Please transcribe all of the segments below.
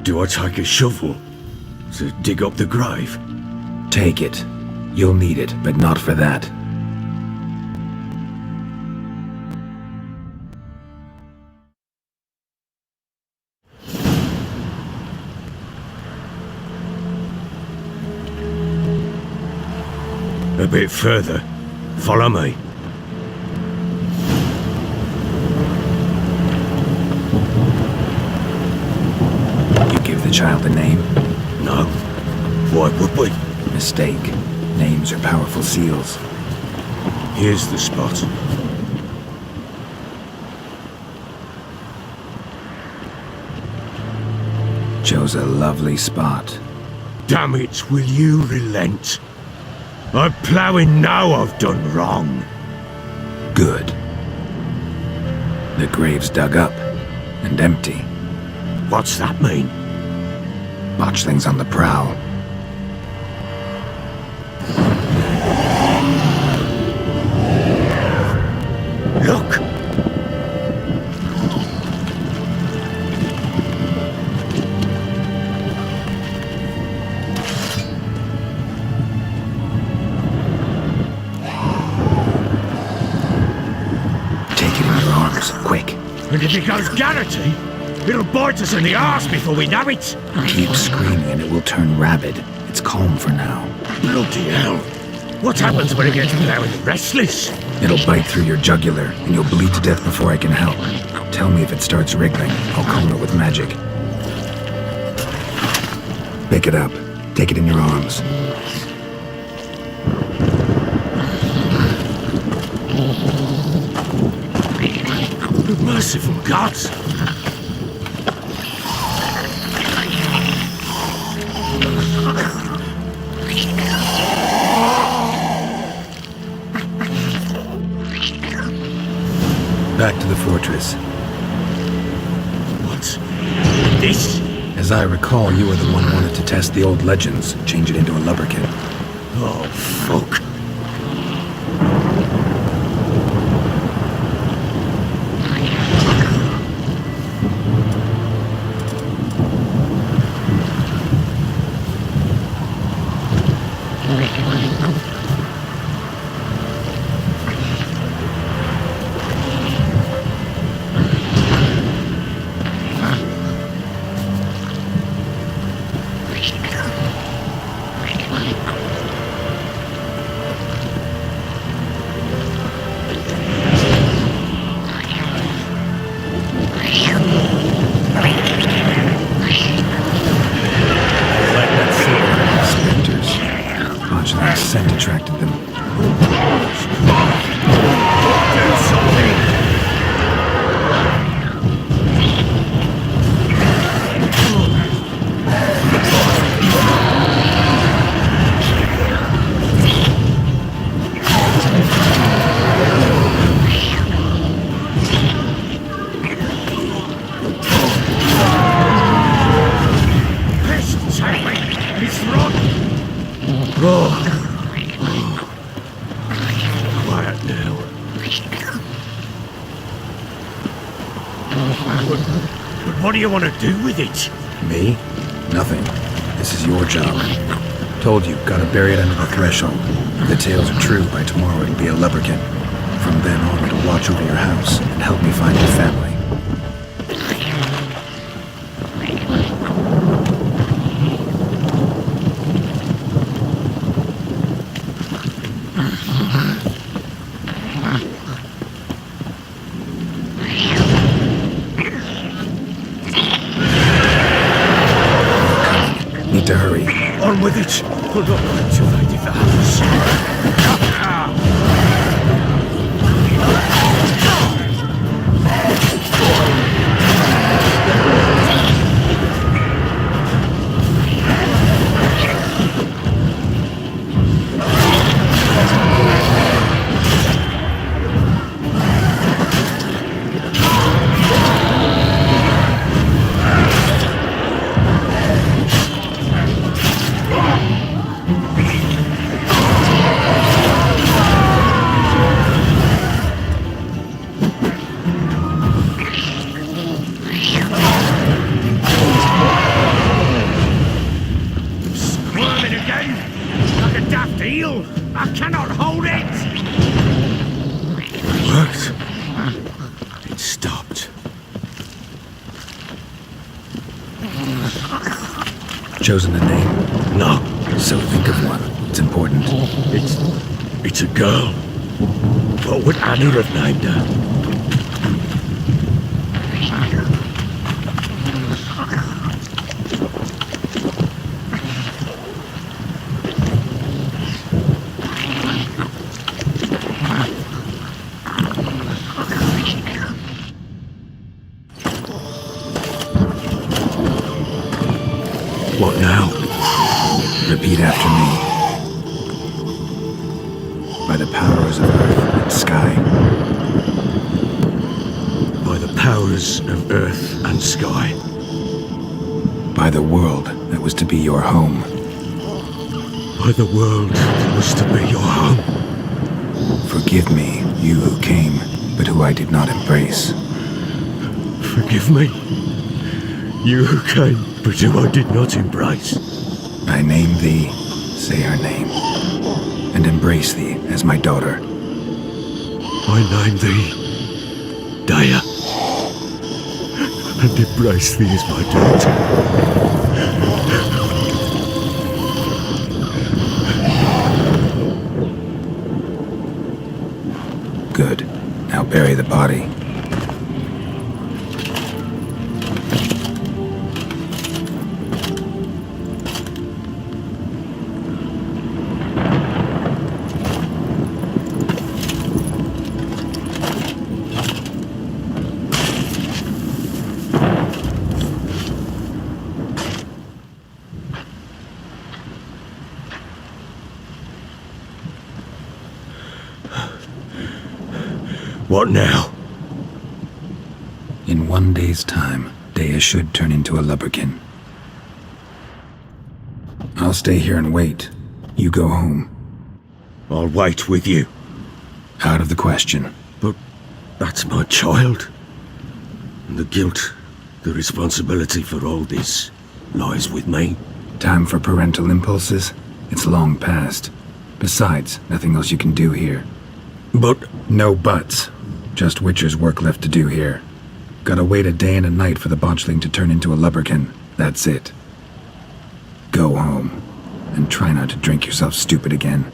Do I take a shovel to dig up the grave? Take it. You'll need it, but not for that. A bit further. Follow me. You give the child a name? No. Why would we? Mistake. Names are powerful seals. Here's the spot. Chose a lovely spot. Damn it, will you relent? I'm ploughing now I've done wrong. Good. The grave's dug up and empty. What's that mean? Botchling's on the prowl. Look! Take it in your arms, quick. And if it goes Garrity, it'll bite us in the arse before we know it. Keep screaming and it will turn rabid. It's calm for now. Bloody hell. What happens when it gets ploughing restless? It'll bite through your jugular, and you'll bleed to death before I can help. Tell me if it starts wriggling. I'll calm it with magic. Pick it up. Take it in your arms. Merciful gods! Back to the fortress. What's this? As I recall, you were the one who wanted to test the old legends, change it into a lubberkin. Oh, fuck. Botchling's scent attracted them. Do something! It's wrong! Quiet now. But what do you want to do with it? Me? Nothing. This is your job. Told you, gotta bury it under the threshold. If the tales are true, by tomorrow it'll be a lubberkin. From then on, it'll watch over your house and help me find your family. Need to hurry. On with it! Hold on until they leave the house. I cannot hold it! It worked. It stopped. Chosen a name? No, So think of one. It's important. it's a girl. What would Annie have named her? What now? Repeat after me. By the powers of earth and sky. By the powers of earth and sky. By the world that was to be your home. By the world that was to be your home. Forgive me, you who came, but who I did not embrace. Forgive me. You who came, but who I did not embrace. I name thee, say her name, and embrace thee as my daughter. I name thee Daya, and embrace thee as my daughter. Good. Now bury the body. What now? In 1 day's time, Dea should turn into a lubberkin. I'll stay here and wait. You go home. I'll wait with you. Out of the question. But that's my child. And the guilt, the responsibility for all this lies with me. Time for parental impulses? It's long past. Besides, nothing else you can do here. But No buts. Just Witcher's work left to do here. Gotta wait a day and a night for the botchling to turn into a lubberkin. That's it. Go home. And try not to drink yourself stupid again.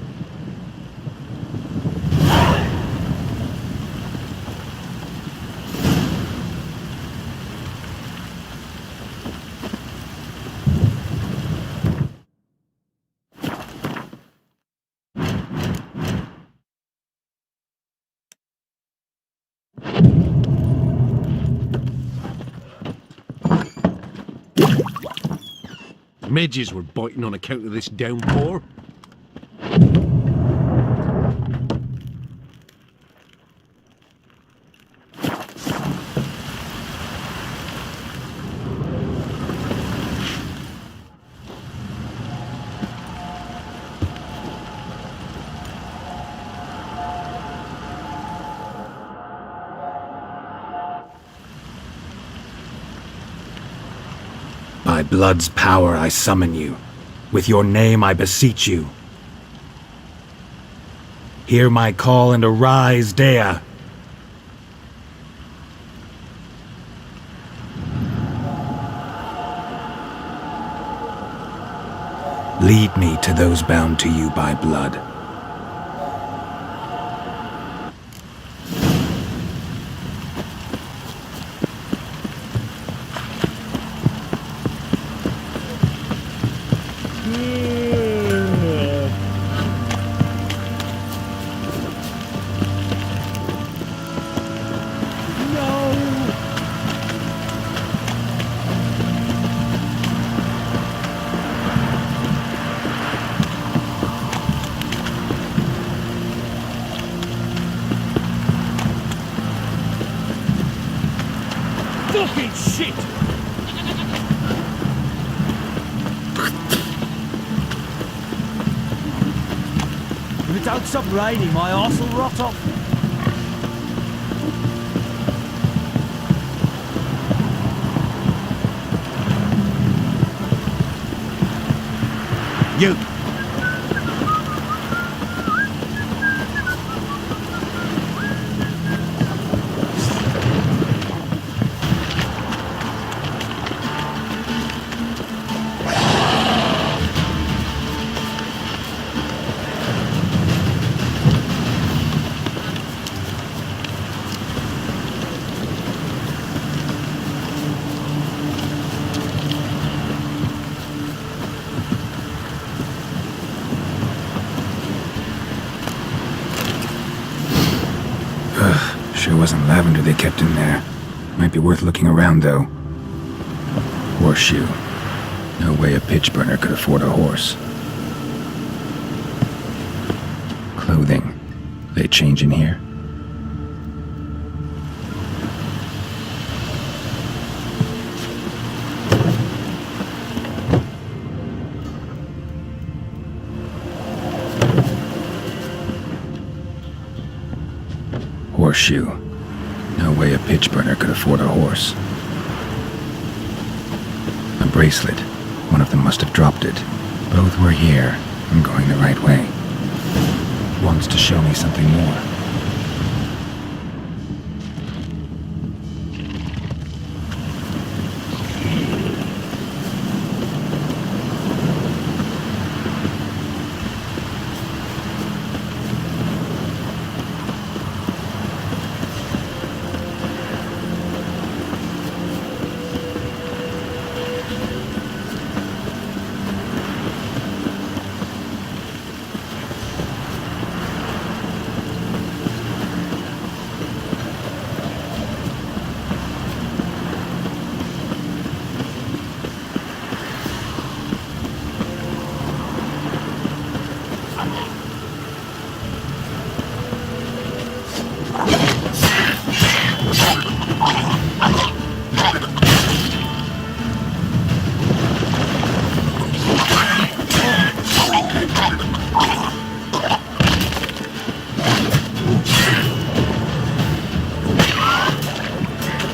Midges were biting on account of this downpour. By blood's power I summon you. With your name I beseech you. Hear my call and arise, Dea. Lead me to those bound to you by blood. fucking shit! If it don't stop raining, my arse will rot off. You! wasn't lavender they kept in there. Might be worth looking around, though. Horseshoe. No way a pitch burner could afford a horse. Clothing. They change in here? Horseshoe. No way a pitch burner could afford a horse. A bracelet. One of them must have dropped it. Both were here. I'm going the right way. Wants to show me something more.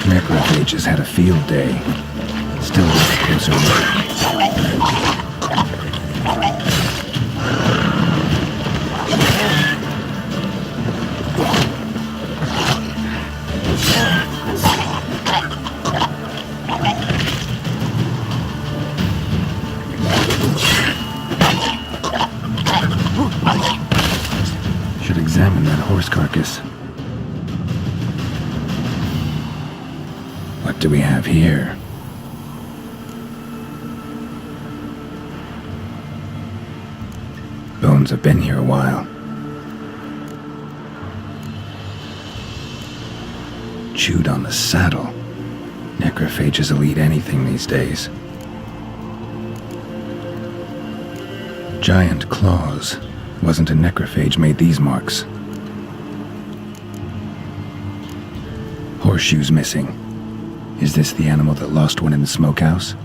Necrophages had a field day. Still with a closer look. Should examine that horse carcass. What do we have here? Bones have been here a while. Chewed on the saddle. Necrophages will eat anything these days. Giant claws. Wasn't a necrophage made these marks. Horseshoes missing. Is this the animal that lost one in the smokehouse?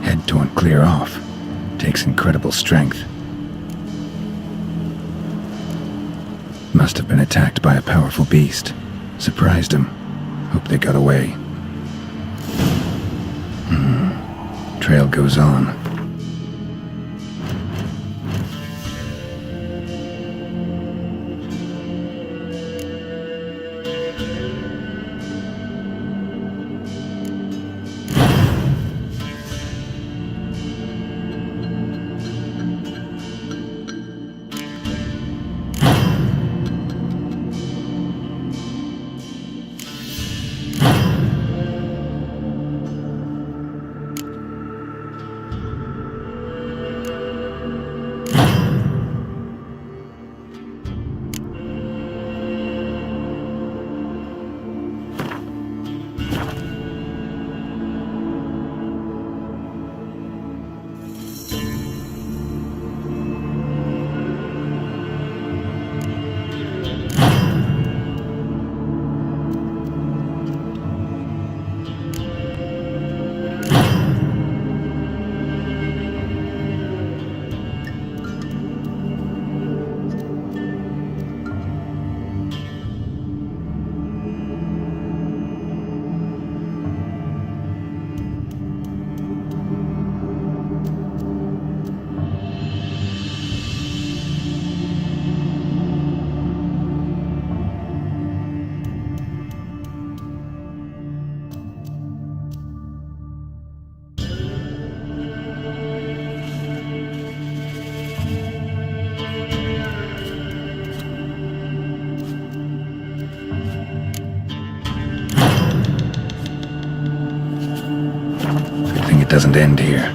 Head torn clear off. Takes incredible strength. Must have been attacked by a powerful beast. Surprised him. Hope they got away. Trail goes on. It doesn't end here.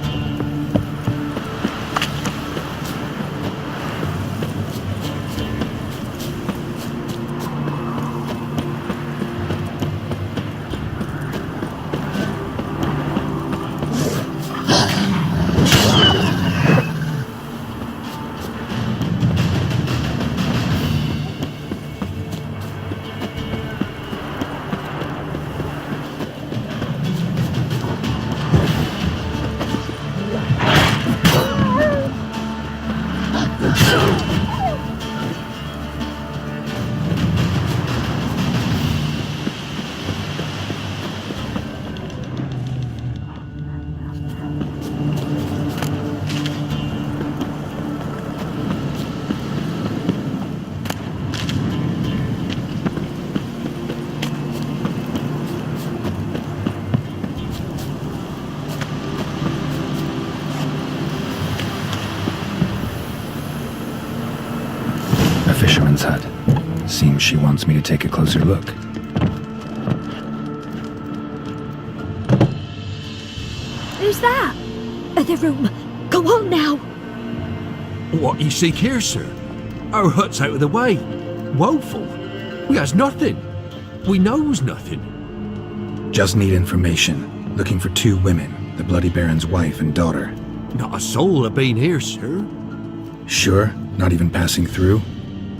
Seems she wants me to take a closer look. Who's that? The room. Go on now. What you seek here, sir? Our hut's out of the way. Woeful. We has nothing. We knows nothing. Just need information. Looking for 2 women, the Bloody Baron's wife and daughter. Not a soul have been here, sir. Sure? Not even passing through?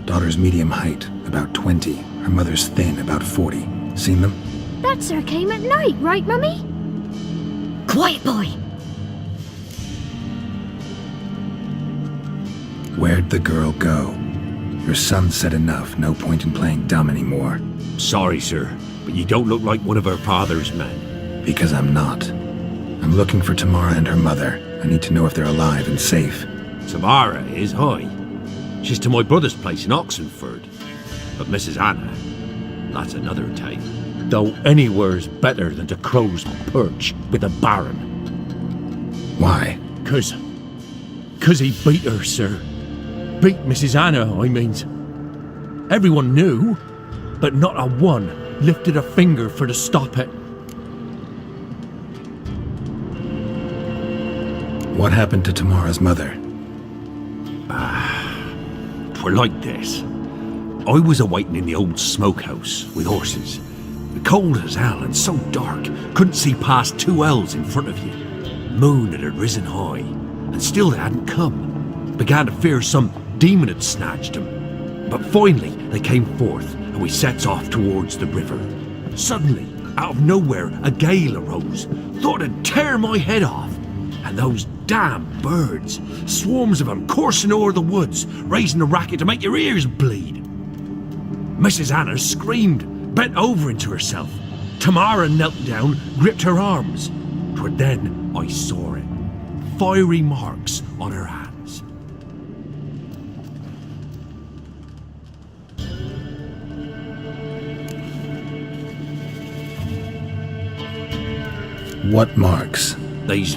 Daughter's medium height, about 20. Her mother's thin, about 40. Seen them? That sir came at night, right, Mummy? Quiet, boy. Where'd the girl go? Your son said enough, no point in playing dumb anymore. Sorry, sir, but you don't look like one of her father's men. Because I'm not. I'm looking for Tamara and her mother. I need to know if they're alive and safe. Tamara is high. She's to my brother's place in Oxenford. But Mrs. Anna, that's another tale. Though anywhere's better than to crow's perch with a baron. Why? 'Cause he beat her, sir. Beat Mrs. Anna, I means. Everyone knew, but not a one lifted a finger for to stop it. What happened to Tamara's mother? Twere like this. I was awaiting in the old smokehouse with horses. Cold as hell and so dark, couldn't see past 2 ells in front of you. Moon had risen high, and still they hadn't come. Began to fear some demon had snatched them. But finally they came forth, and we sets off towards the river. Suddenly, out of nowhere, a gale arose. Thought it'd tear my head off. And those damn birds, swarms of them coursing o'er the woods, raising a racket to make your ears bleed. Mrs. Anna screamed, bent over into herself. Tamara knelt down, gripped her arms. 'Twere then I saw it. Fiery marks on her hands. What marks? They's,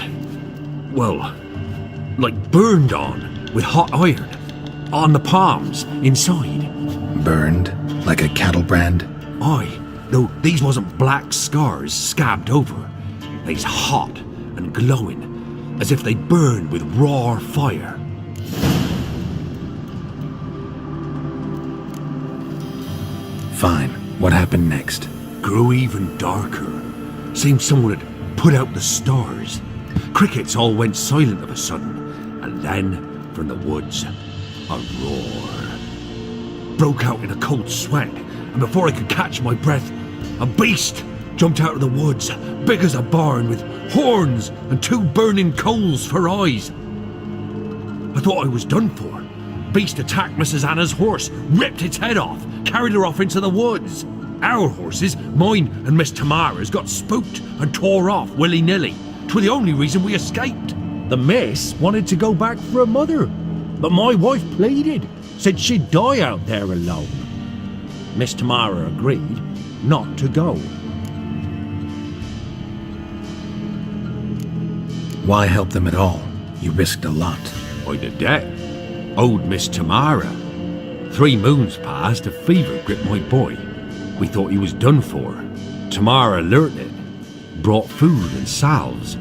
well, like burned on with hot iron. On the palms, inside. Burned? Like a cattle brand? Aye, though these wasn't black scars scabbed over. They's hot and glowing, as if they burned with raw fire. Fine. What happened next? Grew even darker. Seemed someone had put out the stars. Crickets all went silent of a sudden, and then, from the woods, a roar. Broke out in a cold sweat, and before I could catch my breath, a beast jumped out of the woods, big as a barn, with horns and 2 burning coals for eyes. I thought I was done for. Beast attacked Mrs. Anna's horse, ripped its head off, carried her off into the woods. Our horses, mine and Miss Tamara's, got spooked and tore off willy-nilly. 'Twere the only reason we escaped. The miss wanted to go back for her mother, but my wife pleaded, said she'd die out there alone. Miss Tamara agreed not to go. Why help them at all? You risked a lot. I'd a debt. Owed Miss Tamara. 3 moons passed, a fever gripped my boy. We thought he was done for. Tamara learnt it. Brought food and salves.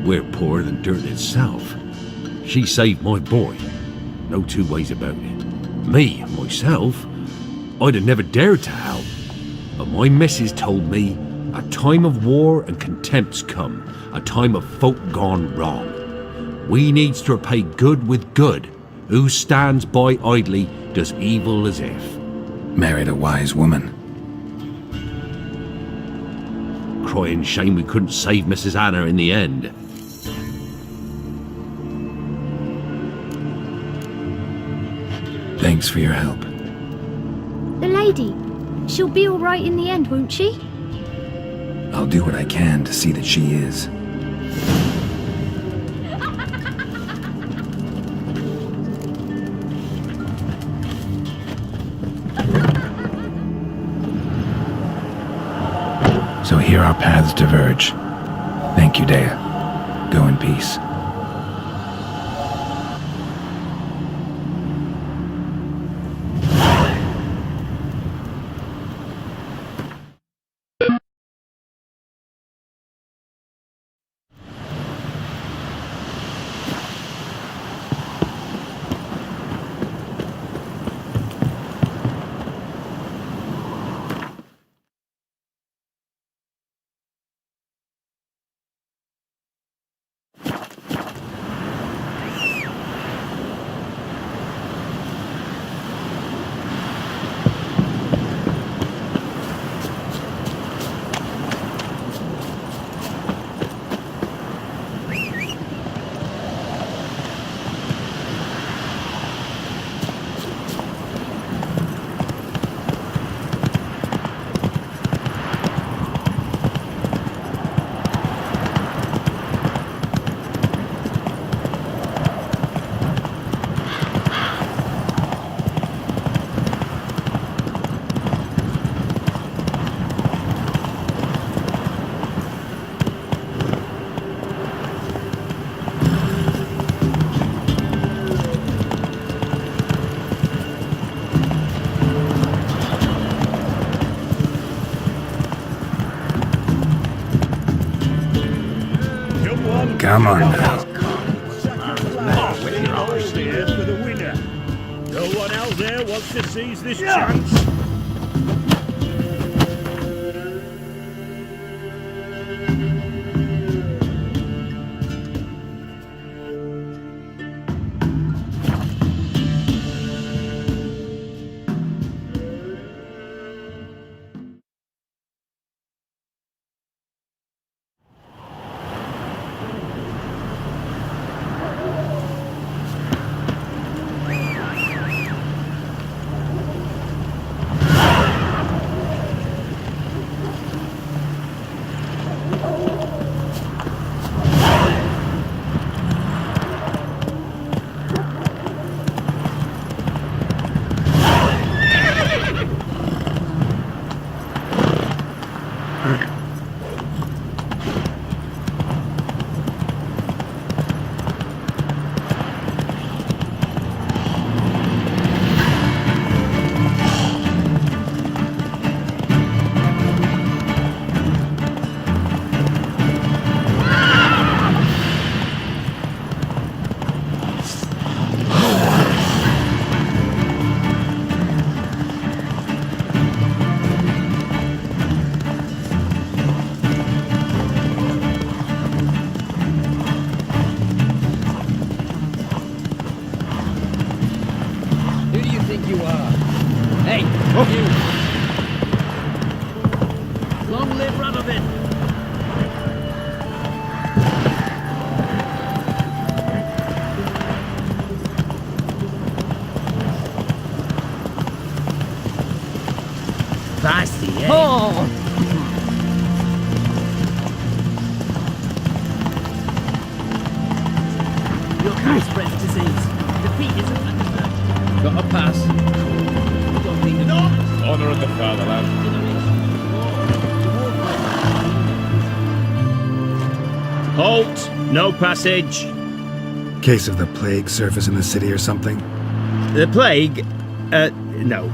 We're poorer than dirt itself. She saved my boy. No 2 ways about it. Me, myself, I'd have never dared to help. But my missus told me a time of war and contempt's come. A time of folk gone wrong. We needs to repay good with good. Who stands by idly does evil as if. Married a wise woman. Crying shame we couldn't save Mrs. Anna in the end. Thanks for your help. The lady. She'll be all right in the end, won't she? I'll do what I can to see that she is. So here our paths diverge. Thank you, Dea. Go in peace. Come on now. Here for the winner. No one out there wants to seize this chance. Who do you think you are? Hey, you! Long live Radovid! Feisty, eh? Oh! Your kind spreads disease. Defeat isn't understood. Got a pass. Don't think no! Honor of the fatherland. Halt! No passage. Case of the plague surface in the city or something? The plague? No.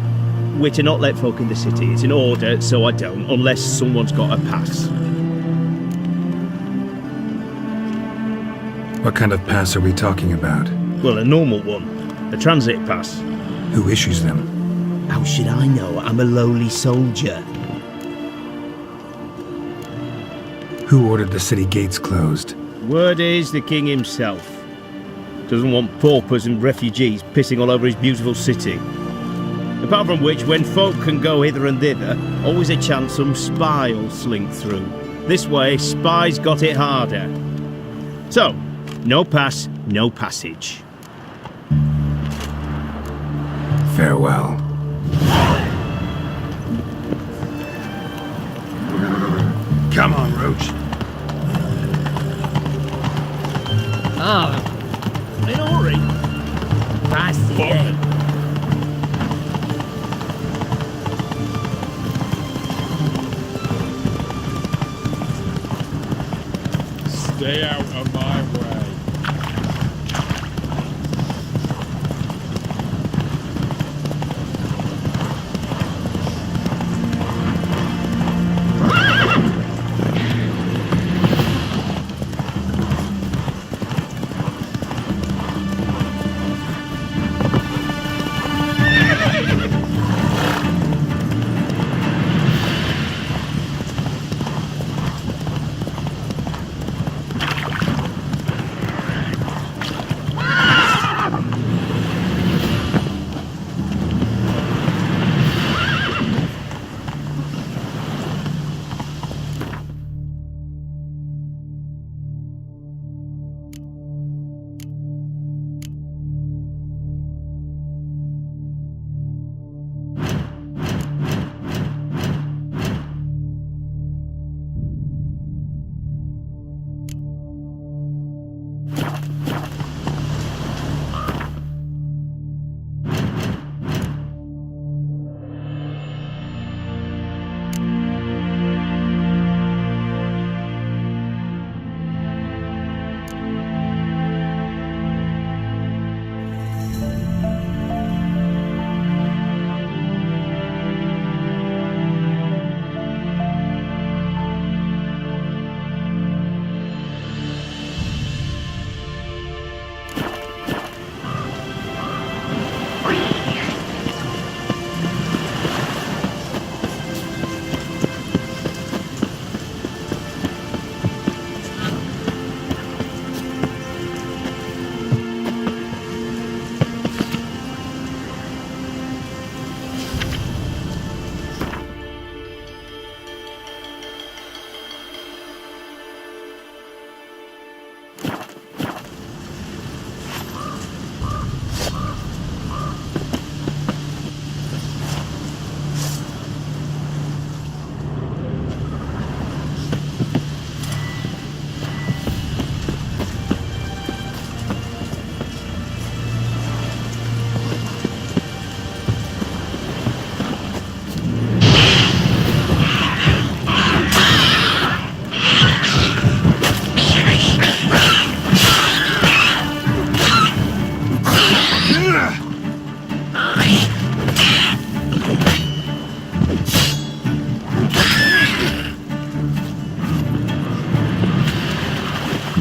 We're to not let folk in the city. It's an order, so I don't, unless someone's got a pass. What kind of pass are we talking about? Well, a normal one. A transit pass. Who issues them? How should I know? I'm a lowly soldier. Who ordered the city gates closed? Word is the king himself. Doesn't want paupers and refugees pissing all over his beautiful city. Apart from which, when folk can go hither and thither, always a chance some spy will slink through. This way, spies got it harder. So, no pass, no passage. Farewell. Come on, Roach. Ah, in a hurry. Feisty, eh? Stay out of my way.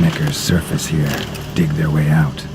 Knickers surface here, dig their way out.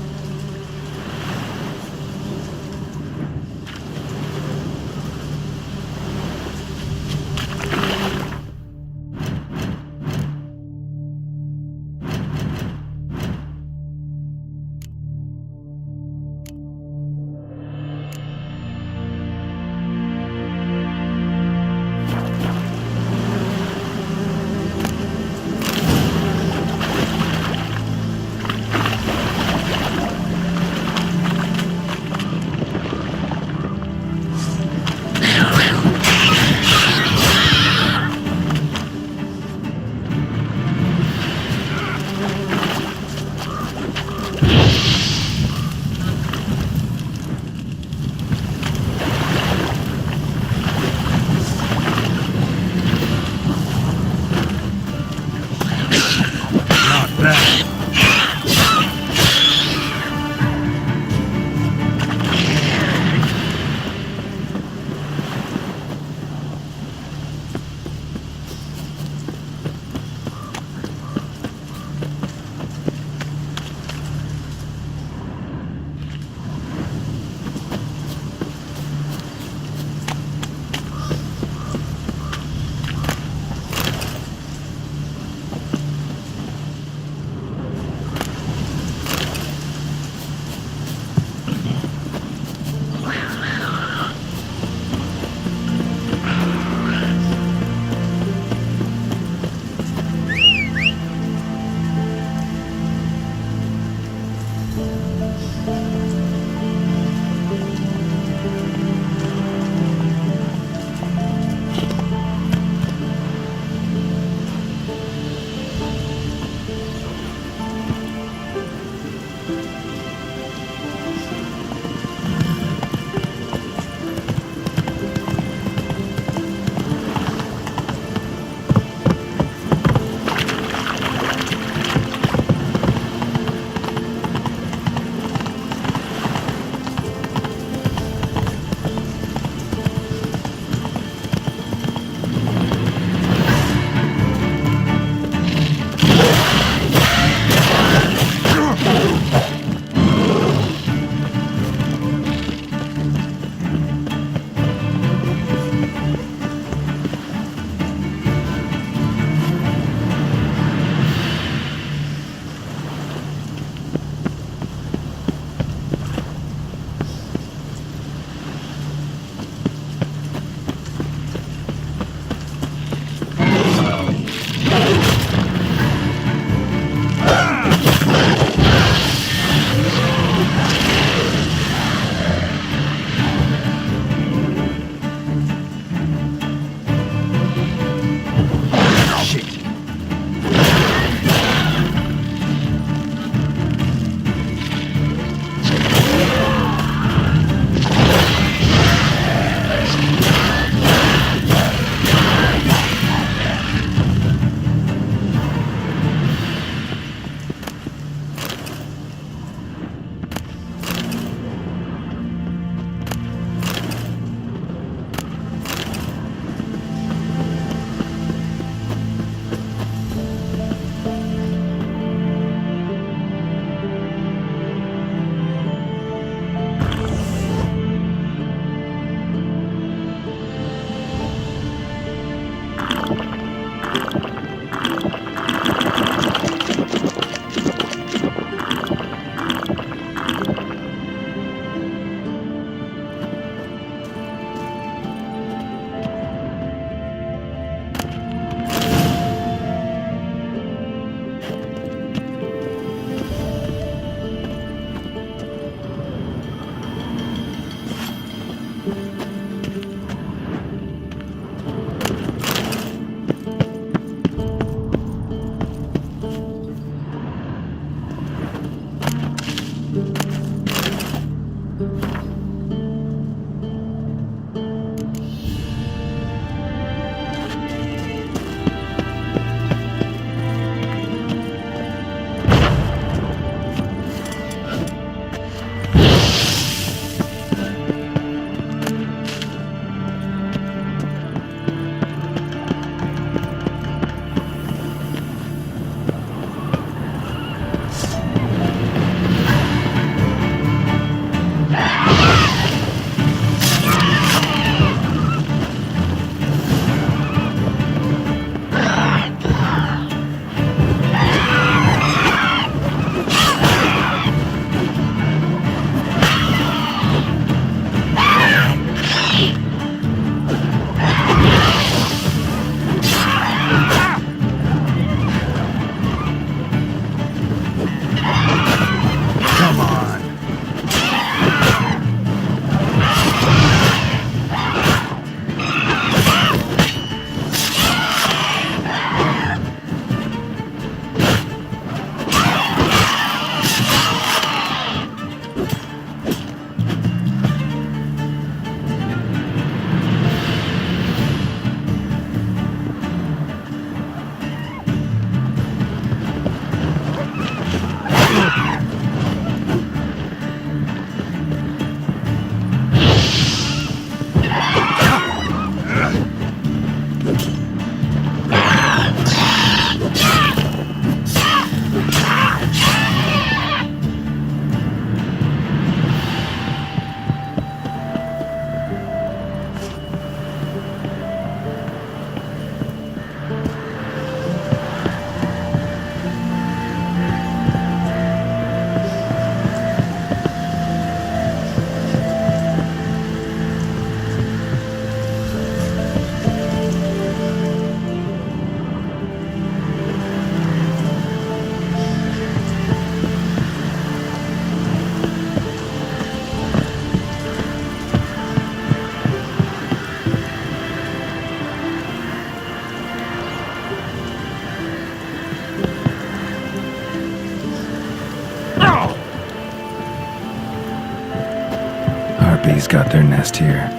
harpies got their nest here.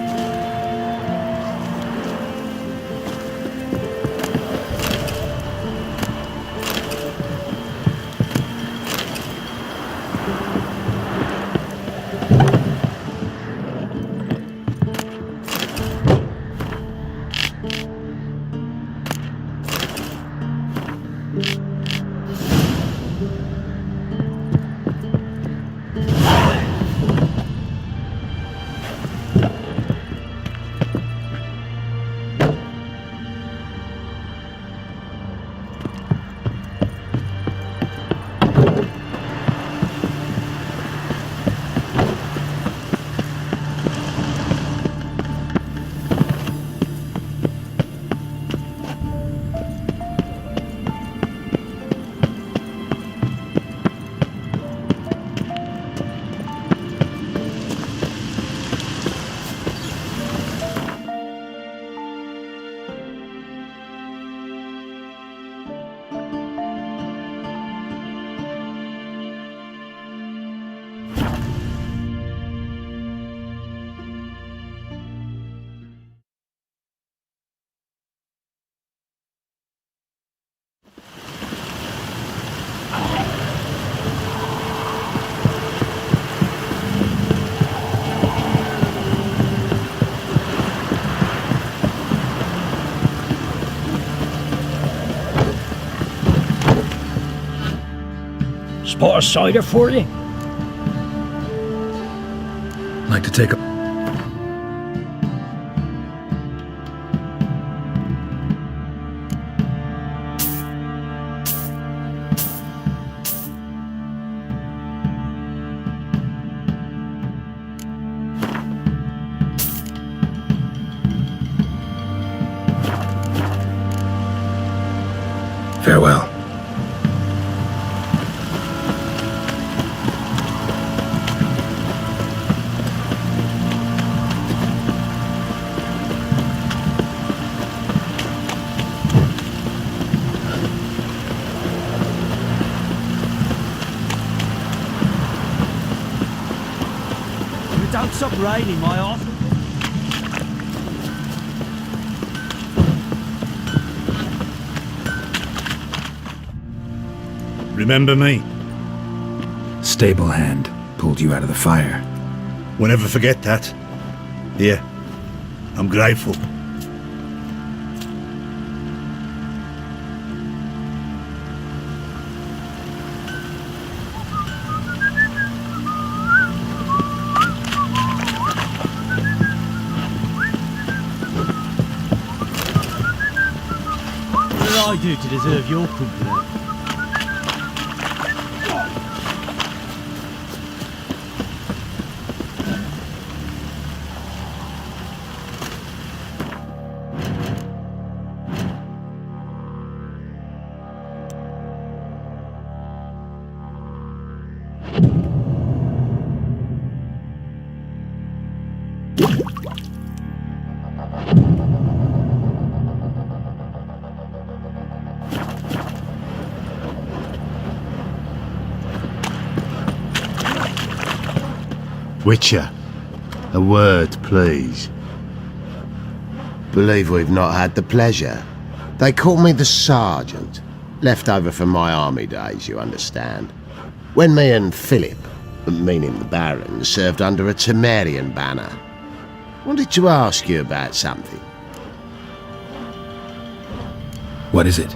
Spot a cider for you? Like to take a... Farewell. Don't stop raining, my arse. Remember me? Stable hand pulled you out of the fire. We'll never forget that. Here, I'm grateful. What did I do to deserve your company? Witcher, a word, please. Believe we've not had the pleasure. They call me the Sergeant. Left over from my army days, you understand. When me and Philip, meaning the Baron, served under a Temerian banner. Wanted to ask you about something. What is it?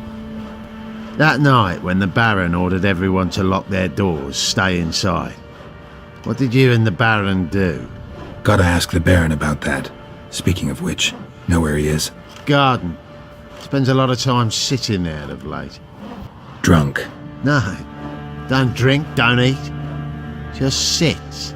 That night when the Baron ordered everyone to lock their doors, stay inside. What did you and the Baron do? Gotta ask the Baron about that. Speaking of which, know where he is? Garden. Spends a lot of time sitting there of late. Drunk. No. Don't drink, don't eat. Just sits.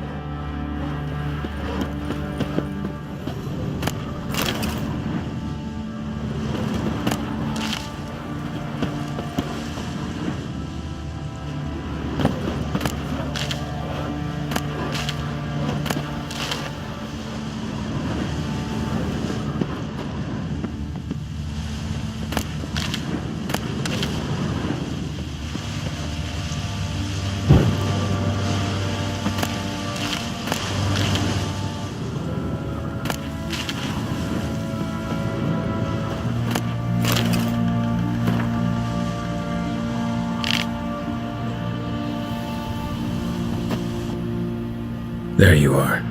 There you are.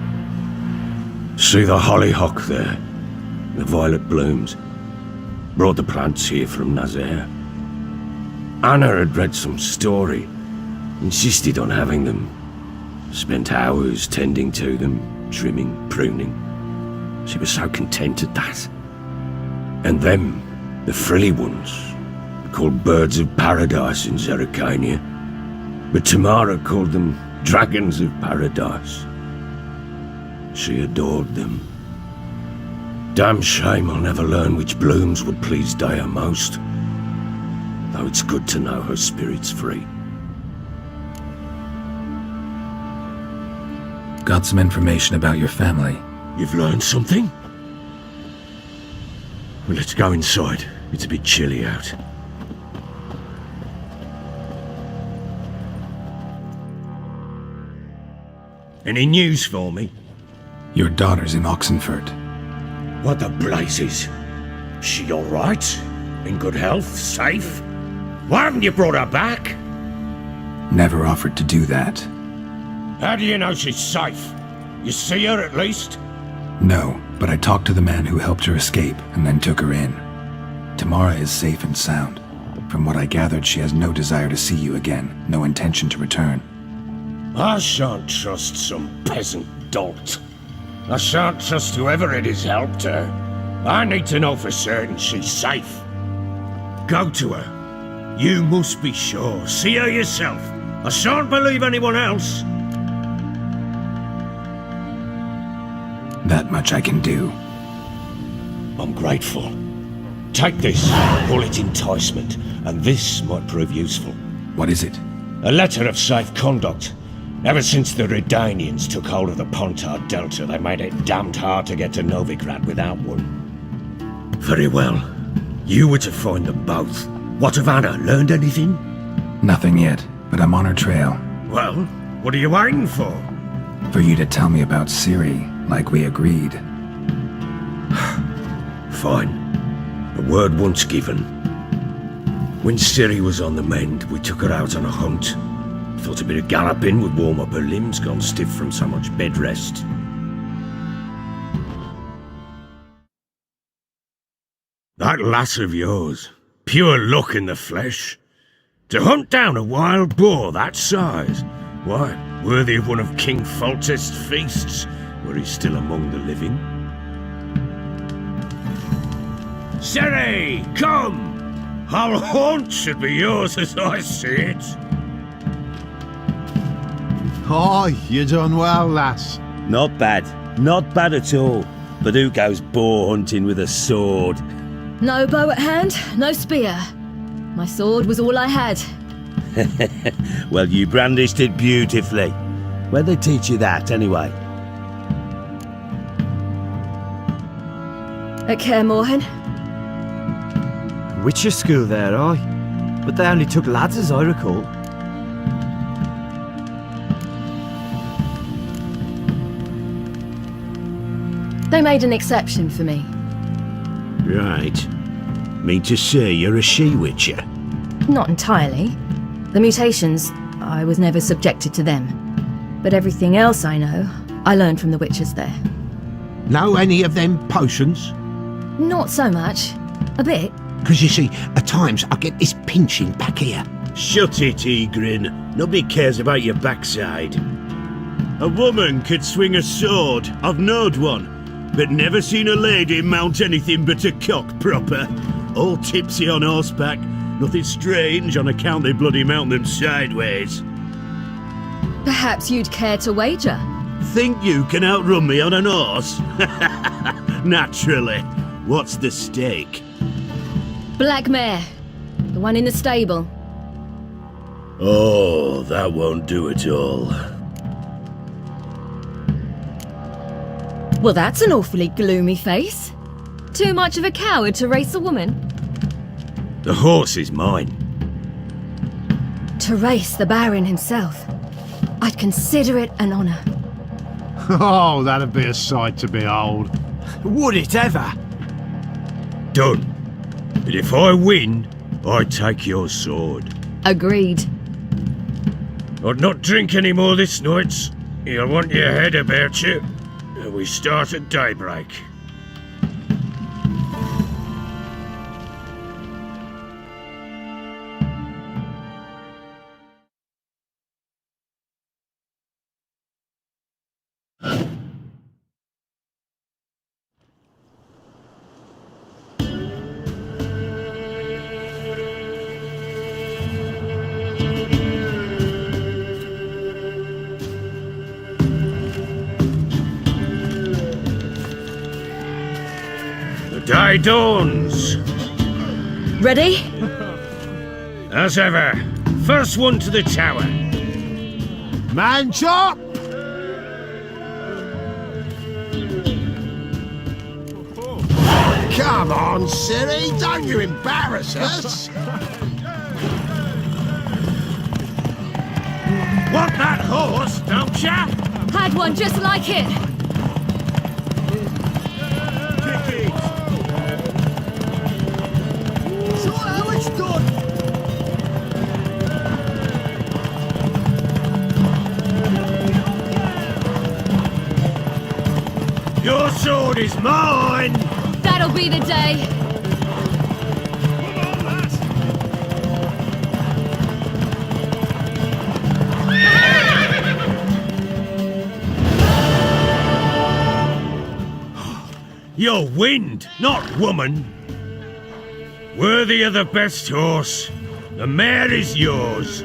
See the hollyhock there? The violet blooms. Brought the plants here from Nazaire. Anna had read some story. Insisted on having them. Spent hours tending to them, trimming, pruning. She was so content at that. And them, the frilly ones, called birds of paradise in Zerrikania. But Tamara called them dragons of paradise. She adored them. Damn shame I'll never learn which blooms would please Dea most. Though it's good to know her spirit's free. Got some information about your family. You've learned something? Well, let's go inside. It's a bit chilly out. Any news for me? Your daughter's in Oxenford. What the blazes? She all right? In good health? Safe? Why haven't you brought her back? Never offered to do that. How do you know she's safe? You see her at least? No, but I talked to the man who helped her escape and then took her in. Tamara is safe and sound. From what I gathered, she has no desire to see you again, no intention to return. I shan't trust some peasant dolt. I shan't trust whoever it is helped her. I need to know for certain she's safe. Go to her. You must be sure. See her yourself. I shan't believe anyone else. That much I can do. I'm grateful. Take this, call it enticement, and this might prove useful. What is it? A letter of safe conduct. Ever since the Redanians took hold of the Pontard Delta, they made it damned hard to get to Novigrad without one. Very well. You were to find them both. What of Anna? Learned anything? Nothing yet, but I'm on her trail. Well, what are you waiting for? For you to tell me about Ciri, like we agreed. Fine. A word once given. When Ciri was on the mend, we took her out on a hunt. Thought a bit of galloping would warm up her limbs, gone stiff from so much bed rest. That lass of yours, pure luck in the flesh. To hunt down a wild boar that size, why, worthy of one of King Foltest's feasts, were he still among the living. Ciri, come! Our haunt should be yours as I see it. Aye, you done well, lass. Not bad. Not bad at all. But who goes boar hunting with a sword? No bow at hand, no spear. My sword was all I had. Well, you brandished it beautifully. Where'd they teach you that, anyway? At Kaer Morhen. Witcher school there, aye. But they only took lads, as I recall. They made an exception for me. Right. Mean to say you're a she-witcher? Not entirely. The mutations, I was never subjected to them. But everything else I know, I learned from the witches there. Know any of them potions? Not so much. A bit. Because you see, at times I get this pinching back here. Shut it, Egrin. Nobody cares about your backside. A woman could swing a sword. I've knowed one. But never seen a lady mount anything but a cock proper. All tipsy on horseback. Nothing strange on account they bloody mount them sideways. Perhaps you'd care to wager? Think you can outrun me on an horse? Naturally. What's the stake? Black mare. The one in the stable. Oh, that won't do it all. Well, that's an awfully gloomy face. Too much of a coward to race a woman. The horse is mine. To race the Baron himself. I'd consider it an honour. Oh, that'd be a sight to behold. Would it ever? Done. But if I win, I take your sword. Agreed. I'd not drink any more this night. You'll want your head about you. We start at daybreak. The day dawns. Ready? As ever, first one to the tower. Man chop! Come on, Siri, don't you embarrass us! Want that horse, don't ya? Had one just like it. So how it's done? Your sword is mine! That'll be the day. You're wind, not woman. Worthy of the best horse. The mare is yours.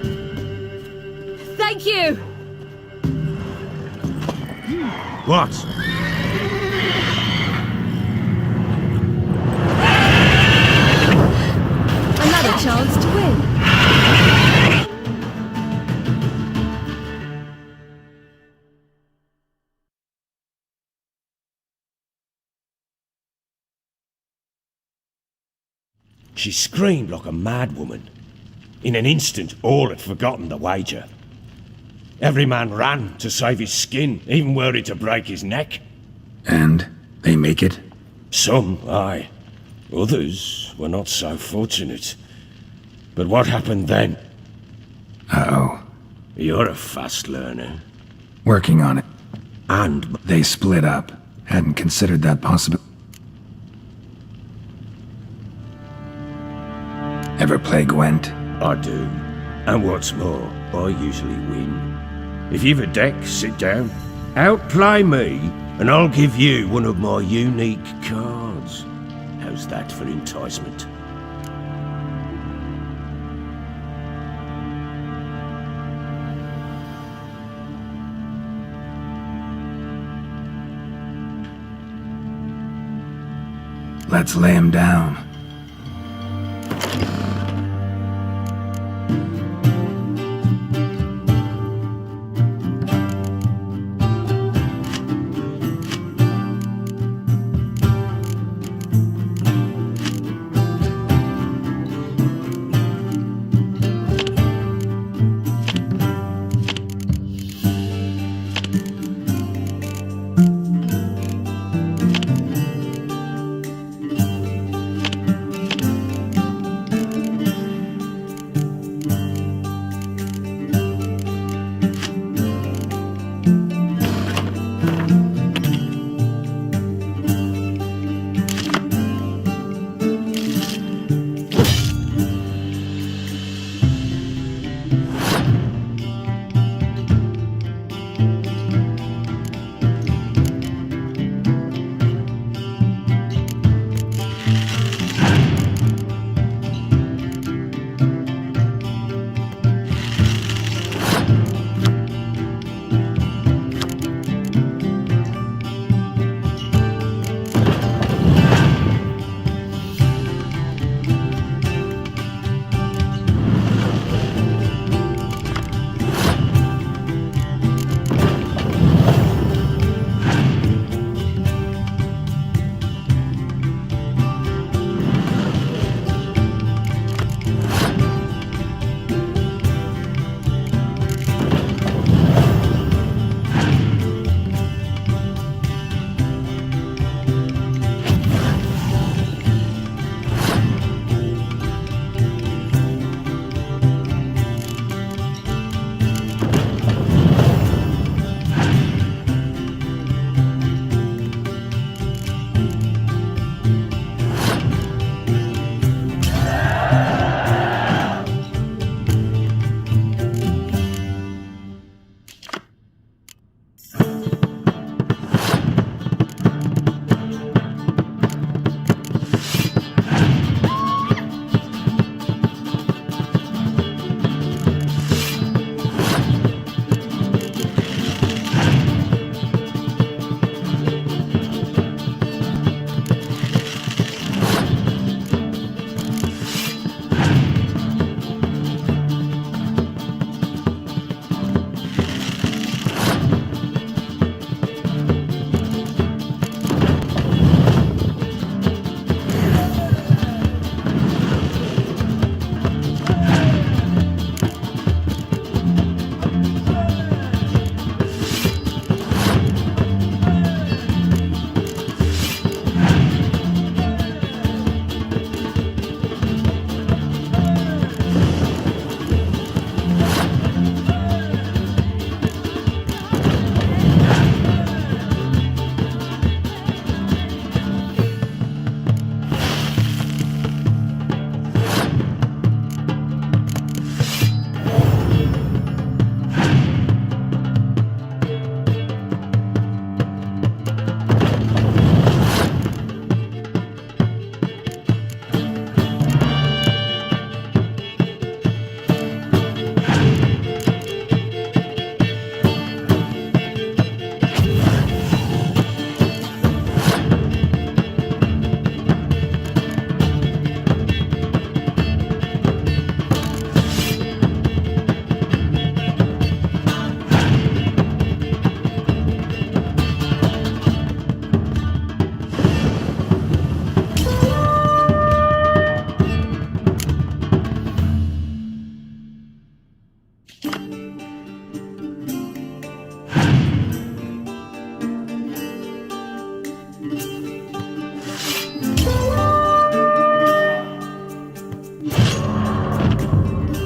Thank you. What? Another chance to win. She screamed like a mad woman. In an instant, all had forgotten the wager. Every man ran to save his skin, even were it to break his neck. And they make it? Some, aye. Others were not so fortunate. But what happened then? Uh-oh. You're a fast learner. Working on it. And They split up. Hadn't considered that possible. Ever play Gwent? I do. And what's more, I usually win. If you've a deck, sit down. Outplay me, and I'll give you one of my unique cards. How's that for enticement? Let's lay him down.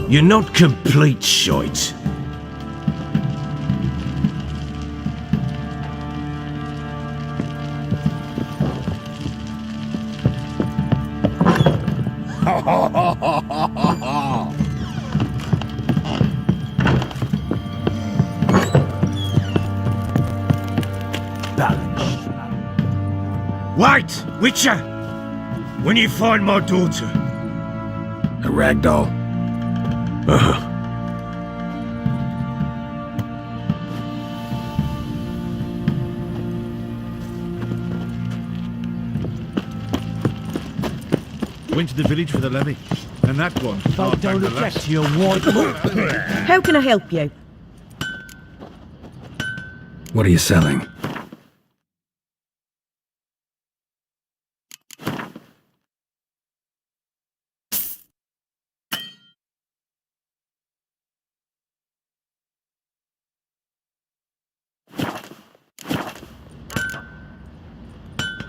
You're not complete shite. Wait, Witcher! When you find my daughter... A ragdoll. Went to the village for the levy. And that one. Oh, don't object to your white look. How can I help you? What are you selling?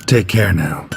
Take care now.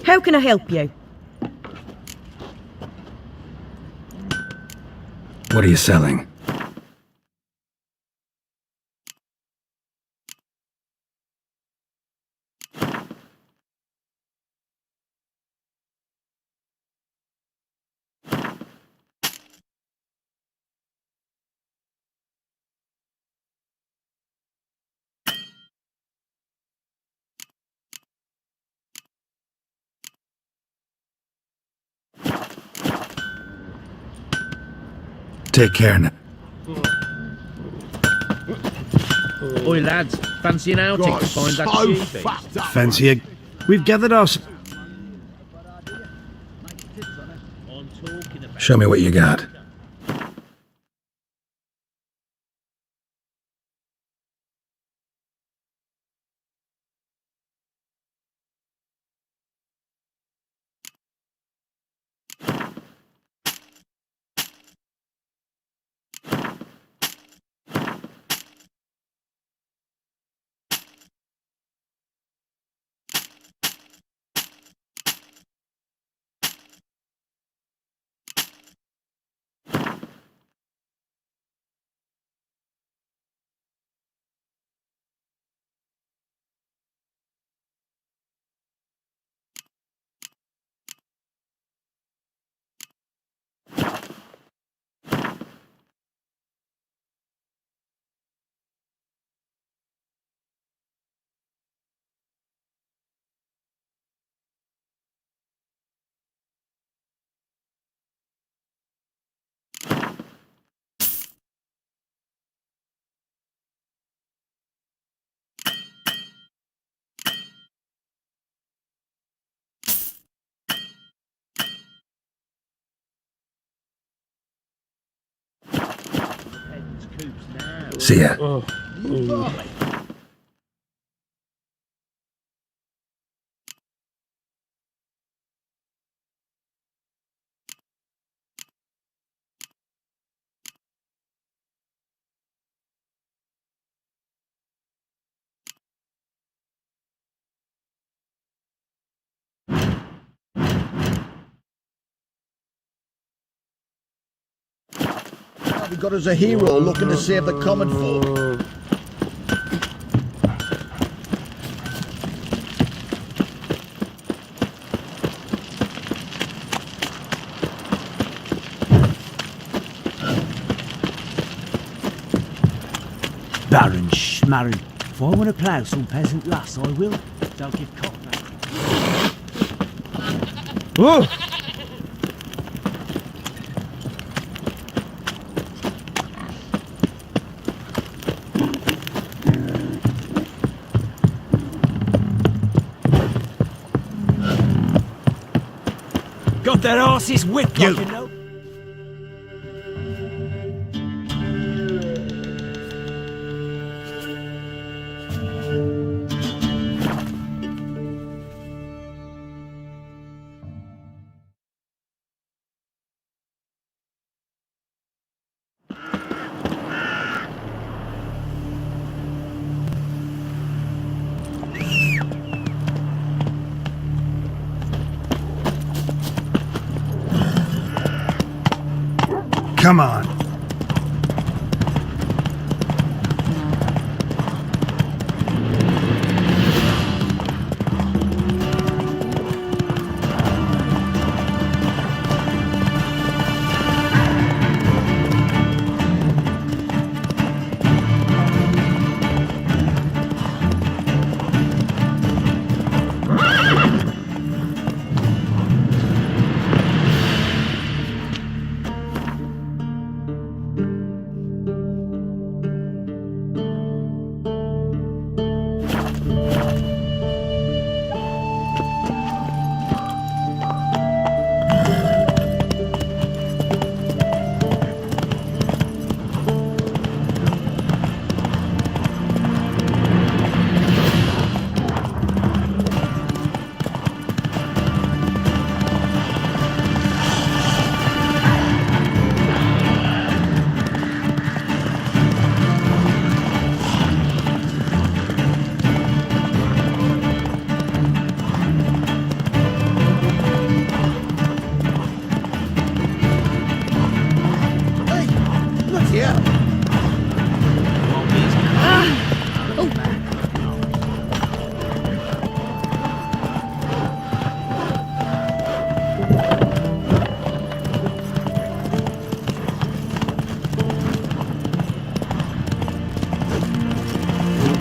How can I help you? What are you selling? Take care now. Oi, lads, fancy an outing to find that sheep? Fancy a... We've gathered our... Show me what you got. See ya. We got us a hero looking to save the common folk. Baron Schmarren. If I want to plough some peasant lass, I will. Don't give cock that. Oh! Got that arse's whipped, You. you know. Come on.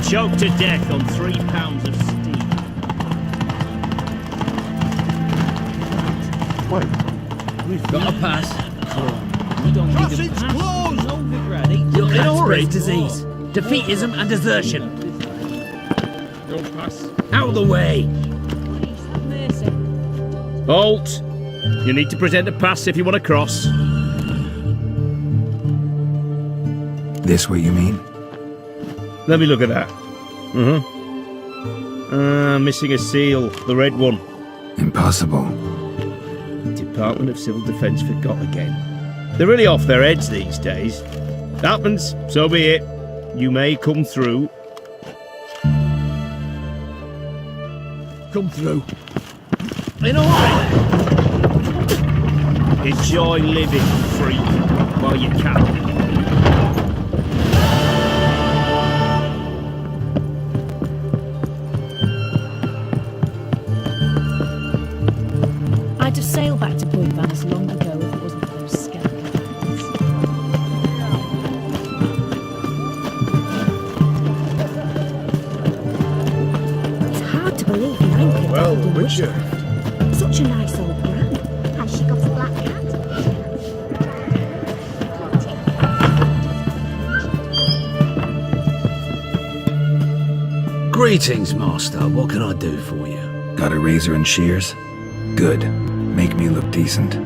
Choked to death on 3 pounds of steam. We've got a pass. We don't need a pass. closed! No, Vigrad. You're in a disease. Defeatism and desertion. Don't pass. Out of the way. Halt! You need to present a pass if you want to cross. This what you mean? Let me look at that. Missing a seal, the red one. Impossible. Department of Civil Defence forgot again. They're really off their heads these days. Happens, so be it. You may come through. Come through. In a way. Enjoy living free while you can. I'd have sailed back to Point Vance long ago if it wasn't for those skeletons. It's hard to believe you ain't picked Well, up the Witcher. witchcraft. Such a nice old gran. Has she got a black cat? Greetings, Master. What can I do for you? Got a razor and shears? Good. Make me look decent.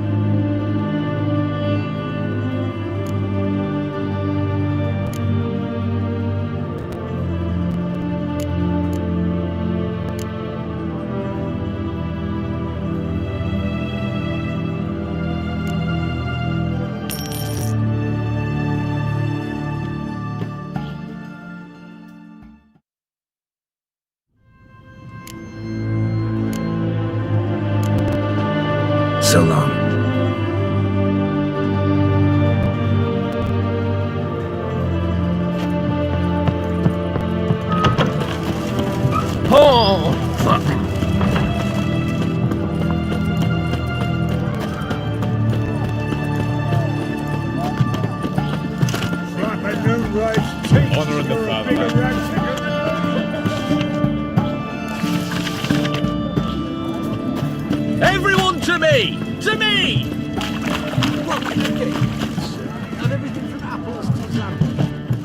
So long. Oh, fuck. Like a new rice tea. Honor and the family. me! To me! What can you get? And everything from apples to examples.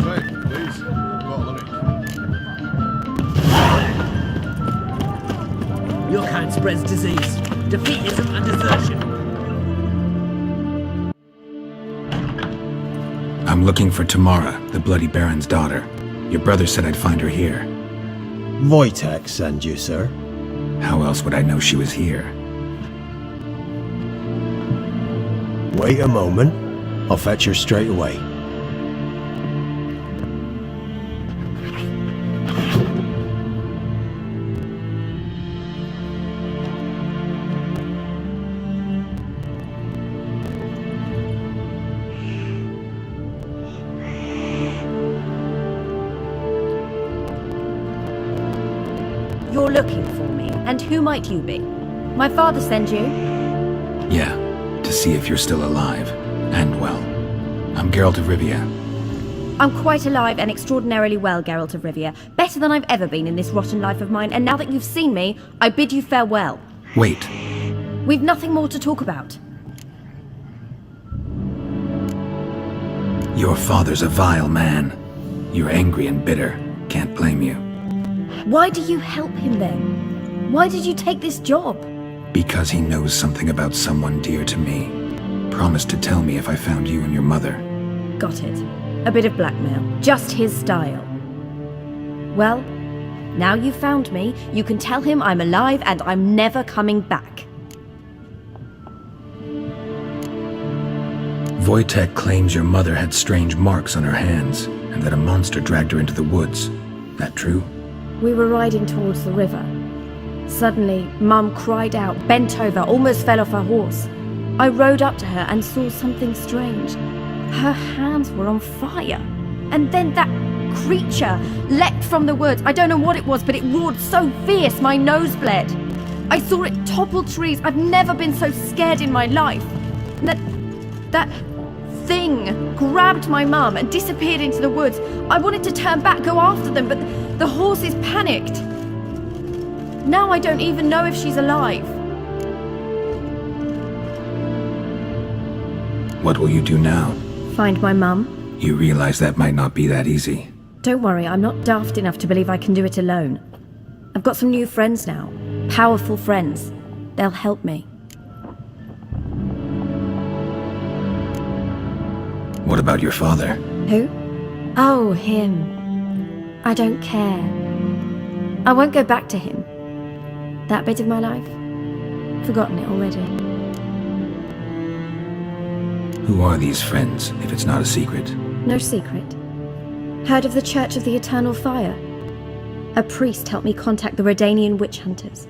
Right, please. Bottle of it. Your kind spreads disease, defeatism and desertion. I'm looking for Tamara, the Bloody Baron's daughter. Your brother said I'd find her here. Wojtek sent you, sir. How else would I know she was here? Wait a moment. I'll fetch her straight away. You're looking for me, and who might you be? My father sent you? Yeah, to see if you're still alive. And well. I'm Geralt of Rivia. I'm quite alive and extraordinarily well, Geralt of Rivia. Better than I've ever been in this rotten life of mine, and now that you've seen me, I bid you farewell. Wait. We've nothing more to talk about. Your father's a vile man. You're angry and bitter. Can't blame you. Why do you help him then? Why did you take this job? Because he knows something about someone dear to me. Promised to tell me if I found you and your mother. Got it. A bit of blackmail. Just his style. Well, now you've found me, you can tell him I'm alive and I'm never coming back. Wojtek claims your mother had strange marks on her hands, and that a monster dragged her into the woods. That true? We were riding towards the river. Suddenly, Mum cried out, bent over, almost fell off her horse. I rode up to her and saw something strange. Her hands were on fire. And then that creature leapt from the woods. I don't know what it was, but it roared so fierce my nose bled. I saw it topple trees. I've never been so scared in my life. And that thing grabbed my mum and disappeared into the woods. I wanted to turn back, go after them, but the horses panicked. Now I don't even know if she's alive. What will you do now? Find my mum. You realize that might not be that easy. Don't worry, I'm not daft enough to believe I can do it alone. I've got some new friends now. Powerful friends. They'll help me. What about your father? Who? Oh, him. I don't care. I won't go back to him. That bit of my life? Forgotten it already. Who are these friends, if it's not a secret? No secret. Heard of the Church of the Eternal Fire? A priest helped me contact the Redanian witch hunters.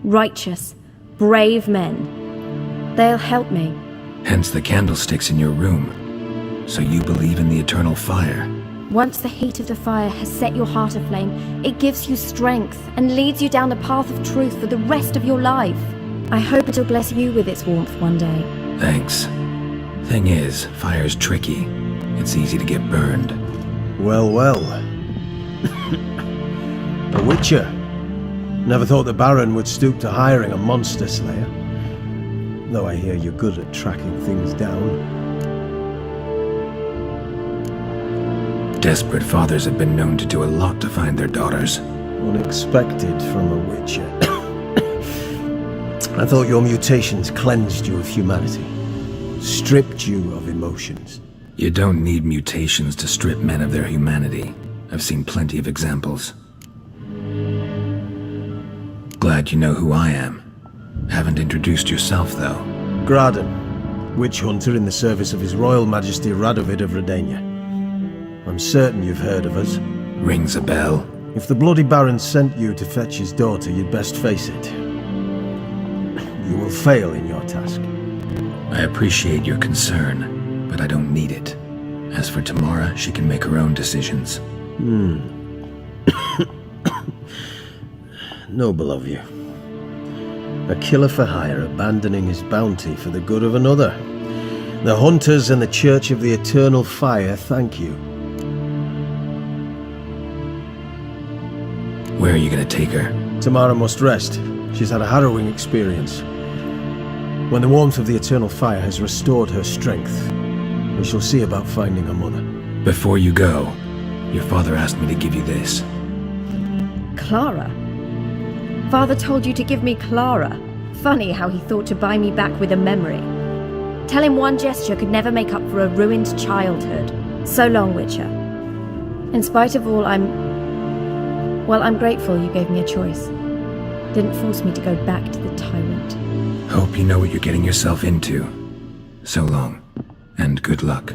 Righteous, brave men. They'll help me. Hence the candlesticks in your room. So you believe in the eternal fire? Once the heat of the fire has set your heart aflame, it gives you strength and leads you down the path of truth for the rest of your life. I hope it'll bless you with its warmth one day. Thanks. Thing is, fire's tricky. It's easy to get burned. Well, well. A witcher. Never thought the Baron would stoop to hiring a monster slayer. Though I hear you're good at tracking things down. Desperate fathers have been known to do a lot to find their daughters. Unexpected from a witcher. I thought your mutations cleansed you of humanity. Stripped you of emotions. You don't need mutations to strip men of their humanity. I've seen plenty of examples. Glad you know who I am. Haven't introduced yourself, though. Graden, witch hunter in the service of His Royal Majesty Radovid of Redania. I'm certain you've heard of us. Rings a bell. If the Bloody Baron sent you to fetch his daughter, you'd best face it. You will fail in your task. I appreciate your concern, but I don't need it. As for Tamara, she can make her own decisions. Noble of you. A killer for hire abandoning his bounty for the good of another. The hunters and the Church of the Eternal Fire thank you. Where are you gonna take her? Tamara must rest. She's had a harrowing experience. When the warmth of the eternal fire has restored her strength, we shall see about finding her mother. Before you go, your father asked me to give you this. Clara? Father told you to give me Clara. Funny how he thought to buy me back with a memory. Tell him one gesture could never make up for a ruined childhood. So long, Witcher. In spite of all, I'm grateful you gave me a choice. Didn't force me to go back to the tyrant. Hope you know what you're getting yourself into. So long, and good luck.